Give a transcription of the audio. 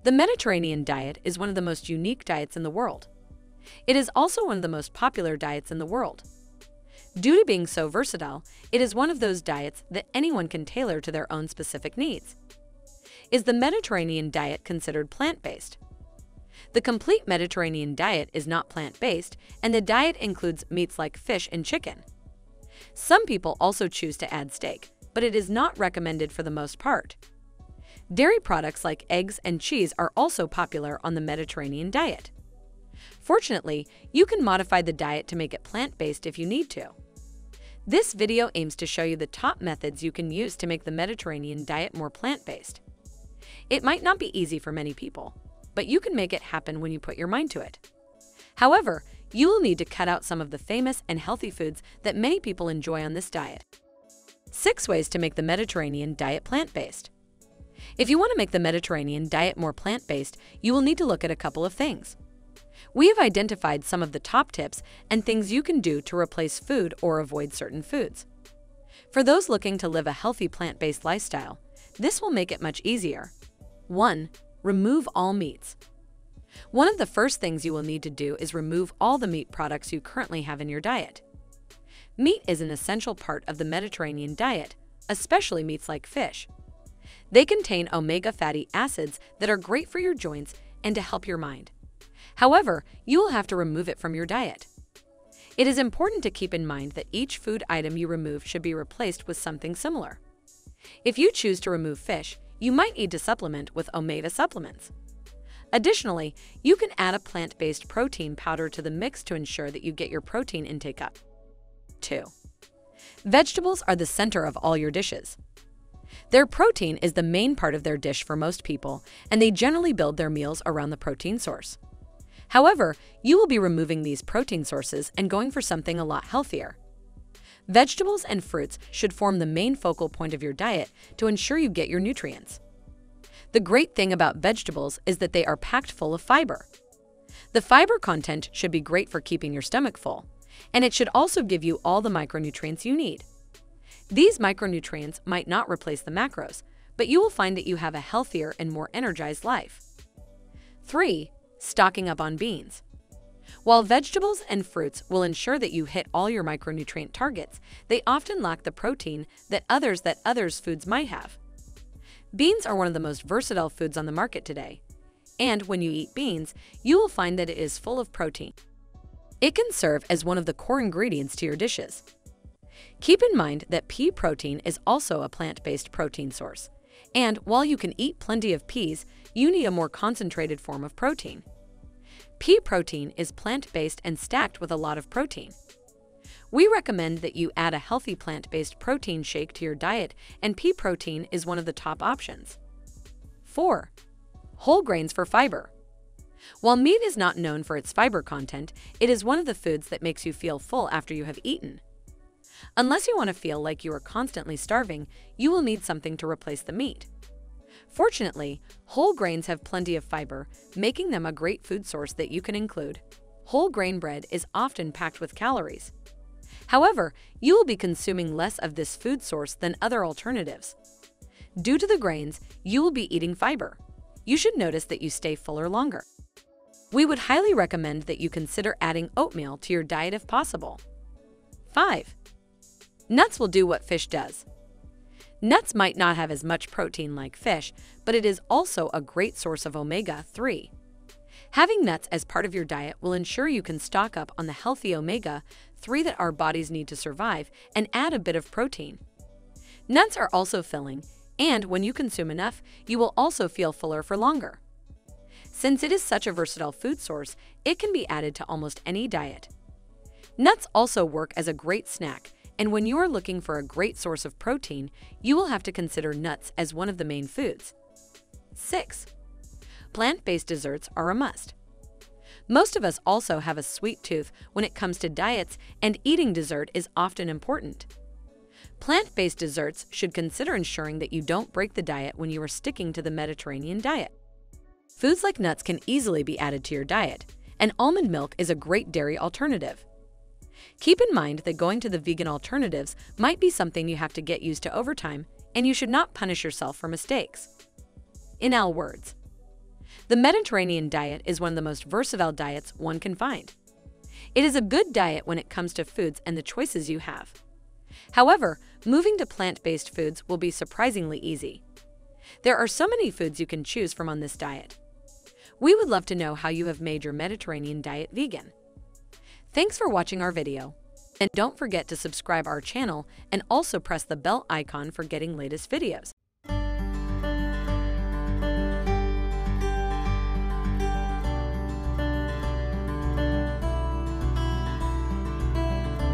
The Mediterranean diet is one of the most unique diets in the world. It is also one of the most popular diets in the world. Due to being so versatile, it is one of those diets that anyone can tailor to their own specific needs. Is the Mediterranean diet considered plant-based? The complete Mediterranean diet is not plant-based, and the diet includes meats like fish and chicken. Some people also choose to add steak, but it is not recommended for the most part. Dairy products like eggs and cheese are also popular on the Mediterranean diet. Fortunately, you can modify the diet to make it plant-based if you need to. This video aims to show you the top methods you can use to make the Mediterranean diet more plant-based. It might not be easy for many people, but you can make it happen when you put your mind to it. However, you will need to cut out some of the famous and healthy foods that many people enjoy on this diet. 6 ways to make the Mediterranean diet plant-based. If you want to make the Mediterranean diet more plant-based, you will need to look at a couple of things. We have identified some of the top tips and things you can do to replace food or avoid certain foods. For those looking to live a healthy plant-based lifestyle, this will make it much easier. 1. Remove all meats. One of the first things you will need to do is remove all the meat products you currently have in your diet. Meat is an essential part of the Mediterranean diet, especially meats like fish. They contain omega fatty acids that are great for your joints and to help your mind. However, you will have to remove it from your diet. It is important to keep in mind that each food item you remove should be replaced with something similar. If you choose to remove fish, you might need to supplement with omega supplements. Additionally, you can add a plant-based protein powder to the mix to ensure that you get your protein intake up. 2. Vegetables are the center of all your dishes. Their protein is the main part of their dish for most people, and they generally build their meals around the protein source. However, you will be removing these protein sources and going for something a lot healthier. Vegetables and fruits should form the main focal point of your diet to ensure you get your nutrients. The great thing about vegetables is that they are packed full of fiber. The fiber content should be great for keeping your stomach full, and it should also give you all the micronutrients you need. These micronutrients might not replace the macros, but you will find that you have a healthier and more energized life. 3. Stocking up on beans. While vegetables and fruits will ensure that you hit all your micronutrient targets, they often lack the protein that others foods might have. Beans are one of the most versatile foods on the market today, and when you eat beans, you will find that it is full of protein. It can serve as one of the core ingredients to your dishes. Keep in mind that pea protein is also a plant-based protein source, and while you can eat plenty of peas, you need a more concentrated form of protein. Pea protein is plant-based and stacked with a lot of protein. We recommend that you add a healthy plant-based protein shake to your diet, and pea protein is one of the top options. 4. Whole grains for fiber. While meat is not known for its fiber content, it is one of the foods that makes you feel full after you have eaten. Unless you want to feel like you are constantly starving, you will need something to replace the meat. Fortunately, whole grains have plenty of fiber, making them a great food source that you can include. Whole grain bread is often packed with calories. However, you will be consuming less of this food source than other alternatives. Due to the grains, you will be eating fiber. You should notice that you stay fuller longer. We would highly recommend that you consider adding oatmeal to your diet if possible. 5. Nuts will do what fish does. Nuts might not have as much protein like fish, but it is also a great source of omega-3. Having nuts as part of your diet will ensure you can stock up on the healthy omega-3 that our bodies need to survive and add a bit of protein. Nuts are also filling, and when you consume enough, you will also feel fuller for longer. Since it is such a versatile food source, it can be added to almost any diet. Nuts also work as a great snack, and when you are looking for a great source of protein, you will have to consider nuts as one of the main foods. 6. Plant-based desserts are a must. Most of us also have a sweet tooth when it comes to diets, and eating dessert is often important. Plant-based desserts should consider ensuring that you don't break the diet when you are sticking to the Mediterranean diet. Foods like nuts can easily be added to your diet, and almond milk is a great dairy alternative. Keep in mind that going to the vegan alternatives might be something you have to get used to over time, and you should not punish yourself for mistakes. In our words, The Mediterranean diet is one of the most versatile diets one can find. It is a good diet when it comes to foods and the choices you have. However, moving to plant-based foods will be surprisingly easy. There are so many foods you can choose from on this diet. We would love to know how you have made your Mediterranean diet vegan. Thanks for watching our video. And don't forget to subscribe our channel and also press the bell icon for getting latest videos.